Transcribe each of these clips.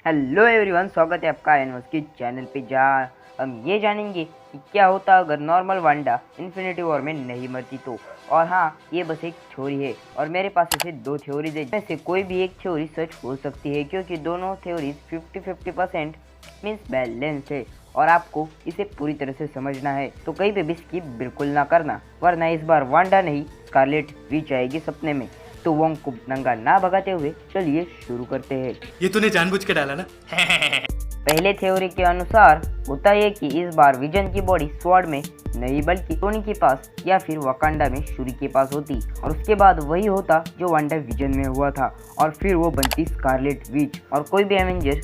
Hello everyone, स्वागत है आपका एनवस की चैनल पे। जहाँ हम ये जानेंगे कि क्या होता अगर नॉर्मल वांडा इन्फिनिटी वॉर में नहीं मरती तो। और हाँ, ये बस एक थ्योरी है और मेरे पास ऐसे दो थ्योरीज है जिनमें से कोई भी एक थ्योरी सच हो सकती है, क्योंकि दोनों थ्योरीज 50-50% मीन्स बैलेंस है और आपको इसे पूरी तरह से समझना है। तो कहीं पे भी स्किप बिल्कुल ना करना, वरना इस बार वांडा नहीं स्कारलेट विच आएगी सपने में। तो वोंग को नंगा ना भगाते हुए चलिए शुरू करते हैं। ये तूने जानबूझ के डाला ना। पहले थ्योरी के अनुसार होता है कि इस बार विजन की बॉडी स्वॉर्ड में नहीं बल्कि टोनी के पास या फिर वकांडा में शूरी के पास होती, और उसके बाद वही होता जो वांडा विजन में हुआ था, और फिर वो बनती स्कारलेट विच। और कोई भी एवेंजर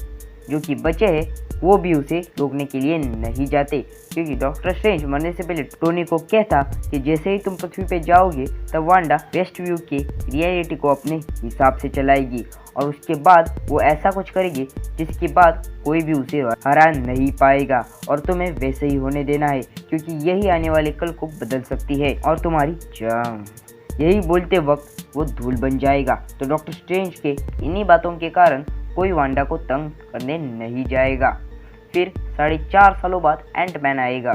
जो कि बचे हैं वो भी उसे रोकने के लिए नहीं जाते, क्योंकि डॉक्टर स्ट्रेंज मरने से पहले टोनी को कहता कि जैसे ही तुम पृथ्वी पे जाओगे तब वांडा वेस्ट व्यू के रियलिटी को अपने हिसाब से चलाएगी, और उसके बाद वो ऐसा कुछ करेगी जिसके बाद कोई भी उसे हरा नहीं पाएगा, और तुम्हें वैसे ही होने देना है, क्योंकि यही आने वाले कल को बदल सकती है और तुम्हारी जान। यही बोलते वक्त वो धूल बन जाएगा। तो डॉक्टर स्ट्रेंज के इन्हीं बातों के कारण कोई वांडा को तंग करने नहीं जाएगा। फिर 4.5 सालों बाद एंटमैन आएगा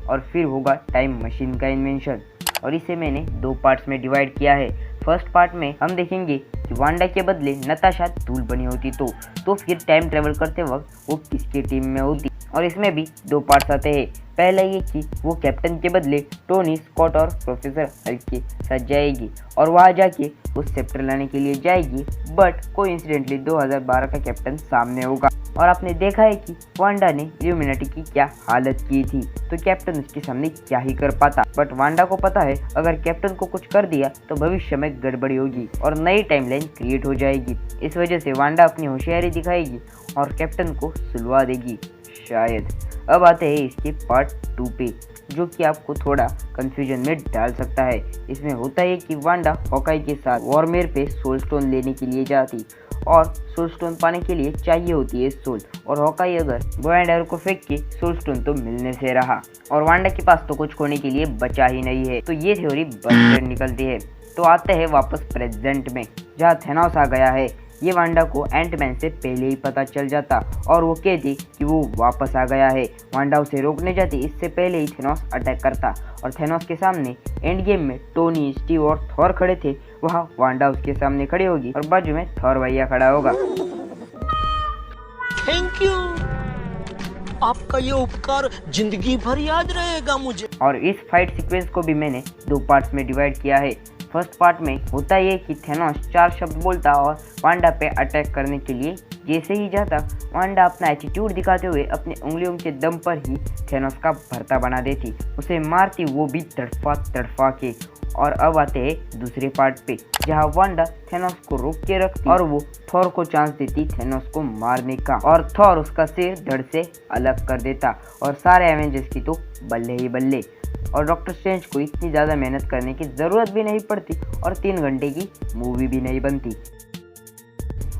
और फिर होगा टाइम मशीन का इन्वेंशन, और इसे मैंने 2 पार्ट्स में डिवाइड किया है। फर्स्ट पार्ट में हम देखेंगे कि वांडा के बदले नताशा धूल बनी होती तो फिर टाइम ट्रेवल करते वक्त वो किसकी टीम में होती, और इसमें भी 2 पार्ट्स आते हैं। पहला ये कि वो कैप्टन के बदले टोनी, स्कॉट और प्रोफेसर हल्क के साथ जाएगी और वहाँ जाके वो सेप्टर लाने के लिए जाएगी, बट कोइंसिडेंटली 2012 का कैप्टन सामने होगा। और आपने देखा है कि वांडा ने इल्यूमिनाटी की क्या हालत की थी, तो कैप्टन उसके सामने क्या ही कर पाता। बट वांडा को पता है अगर कैप्टन को कुछ कर दिया तो भविष्य में गड़बड़ी होगी और नई टाइमलाइन क्रिएट हो जाएगी। इस वजह से वांडा अपनी होशियारी दिखाएगी और कैप्टन को सुलवा देगी शायद। अब आते हैं इसके पार्ट 2 पे, जो कि आपको थोड़ा कंफ्यूजन में डाल सकता है। इसमें होता है कि वांडा हॉकाई के साथ वॉर्मेर पे सोल स्टोन लेने के लिए जाती, और सोल स्टोन पाने के लिए चाहिए होती है सोल, और हॉकाई अगर बो एंड एरो को फेंक के सोल स्टोन तो मिलने से रहा, और वांडा के पास तो कुछ खोने के लिए बचा ही नहीं है। तो ये थ्योरी बस्टेड निकलती है। तो आते हैं वापस प्रेजेंट में, जहाँ थेनोस आ गया है। ये वांडा को एंटमैन से पहले ही पता चल जाता और वो कहती कि वो वापस आ गया है। वांडा उसे रोकने जाती, इससे पहले ही थेनोस अटैक करता, और थेनोस के सामने एंड गेम में टोनी, स्टीव और थॉर खड़े थे, वहाँ वांडा उसके सामने खड़ी होगी और बाजू में थॉर भैया खड़ा होगा। थैंक यू, आपका ये उपकार जिंदगी भर याद रहेगा मुझे। और इस फाइट सीक्वेंस को भी मैंने 2 पार्ट्स में डिवाइड किया है। फर्स्ट पार्ट में होता ये कि थेनोस 4 शब्द बोलता और वांडा पे अटैक करने के लिए जैसे ही जाता, वांडा अपना एटीट्यूड दिखाते हुए अपने उंगलियों के दम पर ही थेनोस का भरता बना देती, उसे मारती, वो भी तड़फा तड़फा के। और अब आते हैं दूसरे पार्ट पे, जहाँ वांडा थेनोस को रोक के रखती और वो थॉर को चांस देती थेनोस को मारने का, और थॉर उसका सिर धड़ से अलग कर देता, और सारे एवेंजर्स की तो बल्ले ही बल्ले। और डॉक्टर स्ट्रेंज को इतनी ज़्यादा मेहनत करने की ज़रूरत भी नहीं पड़ती और 3 घंटे की मूवी भी नहीं बनती।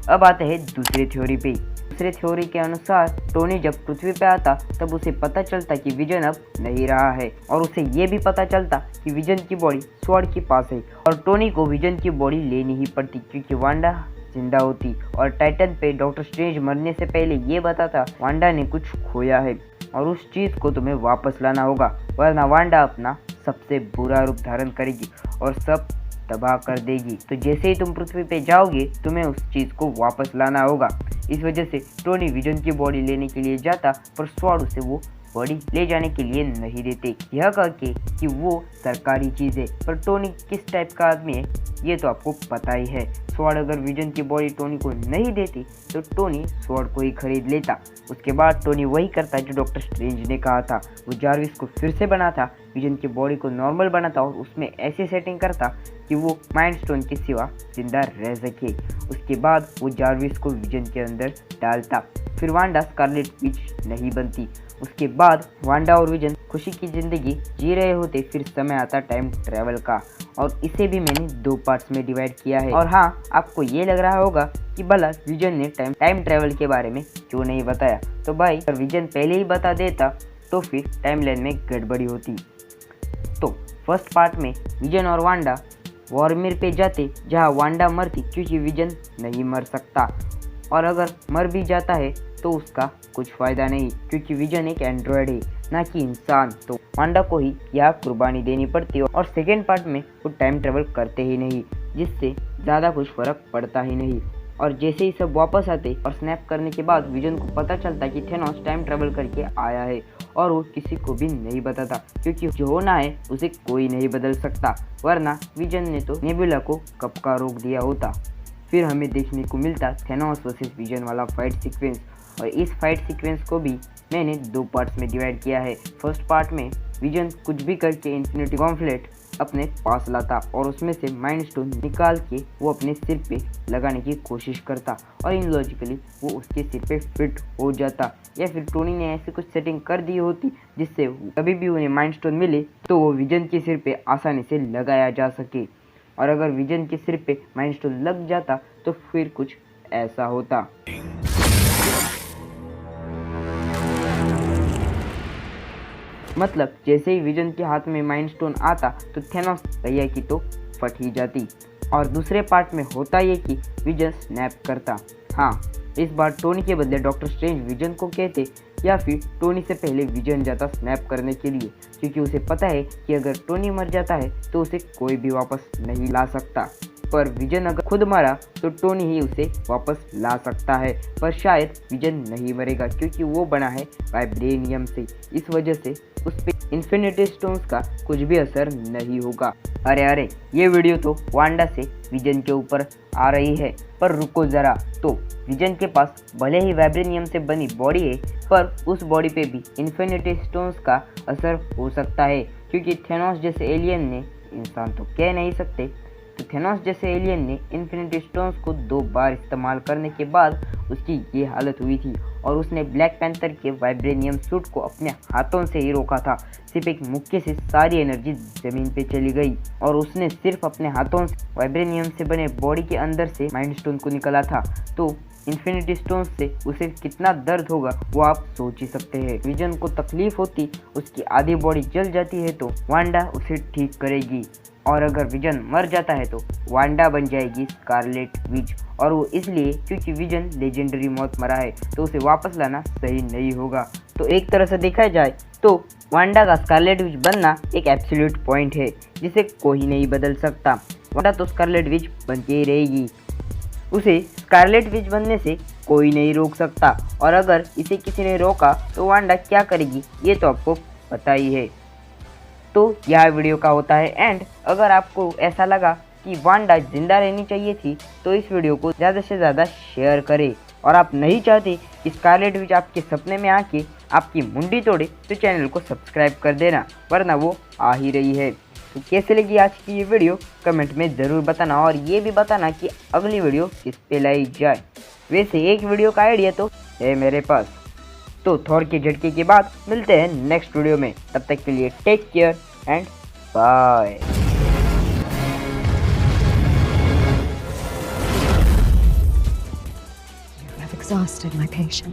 अब आते हैं दूसरी थ्योरी पे। दूसरे थ्योरी के अनुसार टोनी जब पृथ्वी पे आता तब उसे पता चलता कि विजन अब नहीं रहा है, और उसे ये भी पता चलता कि विजन की बॉडी स्वॉर्ड के पास है, और टोनी को विजन की बॉडी लेनी ही पड़ती क्योंकि वांडा जिंदा होती। और टाइटन पे डॉक्टर स्ट्रेंज मरने से पहले ये बताता वांडा ने कुछ खोया है और उस चीज़ को तुम्हें वापस लाना होगा, वरना वांडा अपना सबसे बुरा रूप धारण करेगी और सब तबाह कर देगी। तो जैसे ही तुम पृथ्वी पे जाओगे तुम्हें उस चीज़ को वापस लाना होगा। इस वजह से टोनी विजन की बॉडी लेने के लिए जाता, पर स्वॉर्ड उसे वो बॉडी ले जाने के लिए नहीं देते, यह कह के कि वो सरकारी चीज़ है। पर टोनी किस टाइप का आदमी है ये तो आपको पता ही है। स्वॉर्ड अगर विजन की बॉडी टोनी को नहीं देती तो टोनी स्वॉर्ड को ही खरीद लेता। उसके बाद टोनी वही करता जो डॉक्टर स्ट्रेंज ने कहा था, वो जार्विस को फिर से बनाता, विजन की बॉडी को नॉर्मल बनाता और उसमें ऐसी सेटिंग करता कि वो माइंड स्टोन के सिवा जिंदा रह सके। उसके बाद वो जार्विस को विजन के अंदर डालता। फिर वांडा स्कारलेट विच नहीं बनती। उसके बाद वांडा और विजन खुशी की ज़िंदगी जी रहे होते। फिर समय आता टाइम ट्रैवल का, और इसे भी मैंने 2 पार्ट्स में डिवाइड किया है। और हाँ, आपको ये लग रहा होगा कि भला विजन ने टाइम ट्रैवल के बारे में क्यों नहीं बताया। तो भाई, अगर विजन पहले ही बता देता तो फिर टाइमलाइन में गड़बड़ी होती। तो फर्स्ट पार्ट में विजन और वांडा वॉर्मिर पे जाते, जहाँ वांडा मरती क्योंकि विजन नहीं मर सकता, और अगर मर भी जाता है तो उसका कुछ फ़ायदा नहीं, क्योंकि विजन एक एंड्रॉयड है ना कि इंसान। तो वांडा को ही यह कुर्बानी देनी पड़ती है और सेकेंड पार्ट में वो टाइम ट्रेवल करते ही नहीं, जिससे ज़्यादा कुछ फ़र्क पड़ता ही नहीं। और जैसे ही सब वापस आते और स्नैप करने के बाद विजन को पता चलता कि थेनोस टाइम ट्रेवल करके आया है और वो किसी को भी नहीं बताता, क्योंकि जो होना है उसे कोई नहीं बदल सकता, वरना विजन ने तो नेबुला को कब का रोक दिया होता। फिर हमें देखने को मिलता थेनोस वर्सेस विजन वाला फाइट सीक्वेंस, और इस फाइट सीक्वेंस को भी मैंने 2 पार्ट्स में डिवाइड किया है। फर्स्ट पार्ट में विजन कुछ भी करके इन्फिनिटी गॉन्फ्लेट अपने पास लाता और उसमें से माइंड स्टोन निकाल के वो अपने सिर पे लगाने की कोशिश करता और इनलॉजिकली वो उसके सिर पे फिट हो जाता, या फिर टोनी ने ऐसी कुछ सेटिंग कर दी होती जिससे कभी भी उन्हें माइंड स्टोन मिले तो वो विजन के सिर पे आसानी से लगाया जा सके। और अगर विजन के सिर पे माइंड स्टोन लग जाता तो फिर कुछ ऐसा होता। मतलब जैसे ही विजन के हाथ में माइंड स्टोन आता तो थेनोस भैया की तो फट ही जाती। और दूसरे पार्ट में होता ये कि विजन स्नैप करता। हाँ, इस बार टोनी के बदले डॉक्टर स्ट्रेंज विजन को कहते, या फिर टोनी से पहले विजन जाता स्नैप करने के लिए, क्योंकि उसे पता है कि अगर टोनी मर जाता है तो उसे कोई भी वापस नहीं ला सकता। पर विजन अगर खुद मरा तो टोनी ही उसे वापस ला सकता है, पर शायद विजन नहीं मरेगा क्योंकि वो बना है वाइब्रेनियम से। इस वजह से उस पर इन्फिनिटी स्टोन्स का कुछ भी असर नहीं होगा। अरे ये वीडियो तो वांडा से विजन के ऊपर आ रही है, पर रुको ज़रा। तो विजन के पास भले ही वाइब्रेनियम से बनी बॉडी है, पर उस बॉडी पे भी इन्फिनिटी स्टोन्स का असर हो सकता है, क्योंकि थेनोस जैसे एलियन ने, इंसान तो कह नहीं सकते, तो थेनोस जैसे एलियन ने इन्फिनिटी स्टोन्स को 2 बार इस्तेमाल करने के बाद उसकी ये हालत हुई थी और उसने ब्लैक पैंथर के वाइब्रेनियम सूट को अपने हाथों से ही रोका था। सिर्फ एक मुक्के से सारी एनर्जी ज़मीन पे चली गई और उसने सिर्फ अपने हाथों से वाइब्रेनियम से बने बॉडी के अंदर से माइंड स्टोन को निकाला था। तो इन्फिनिटी स्टोन से उसे कितना दर्द होगा वो आप सोच ही सकते हैं। विजन को तकलीफ होती, उसकी आधी बॉडी जल जाती है तो वांडा उसे ठीक करेगी, और अगर विजन मर जाता है तो वांडा बन जाएगी स्कारलेट विच, और वो इसलिए क्योंकि विजन लेजेंडरी मौत मरा है तो उसे वापस लाना सही नहीं होगा। तो एक तरह से देखा जाए तो वांडा का स्कारलेट विच बनना एक एब्सोल्यूट पॉइंट है जिसे कोई नहीं बदल सकता। वांडा तो स्कारलेट विच बन के ही रहेगी, उसे स्कारलेट विच बनने से कोई नहीं रोक सकता, और अगर इसे किसी ने रोका तो वांडा क्या करेगी ये तो आपको पता ही है। तो यह वीडियो का होता है एंड। अगर आपको ऐसा लगा कि वांडा जिंदा रहनी चाहिए थी तो इस वीडियो को ज़्यादा से ज़्यादा शेयर करें, और आप नहीं चाहते कि स्कारलेट विच आपके सपने में आके आपकी मुंडी तोड़े तो चैनल को सब्सक्राइब कर देना, वरना वो आ ही रही है। तो कैसे लगी आज की ये वीडियो कमेंट में ज़रूर बताना, और ये भी बताना कि अगली वीडियो किस पे लाई जाए। वैसे एक वीडियो का आइडिया तो है मेरे पास। तो थॉर के झटके के बाद मिलते हैं नेक्स्ट वीडियो में, तब तक के लिए take care and bye. I've exhausted my patience.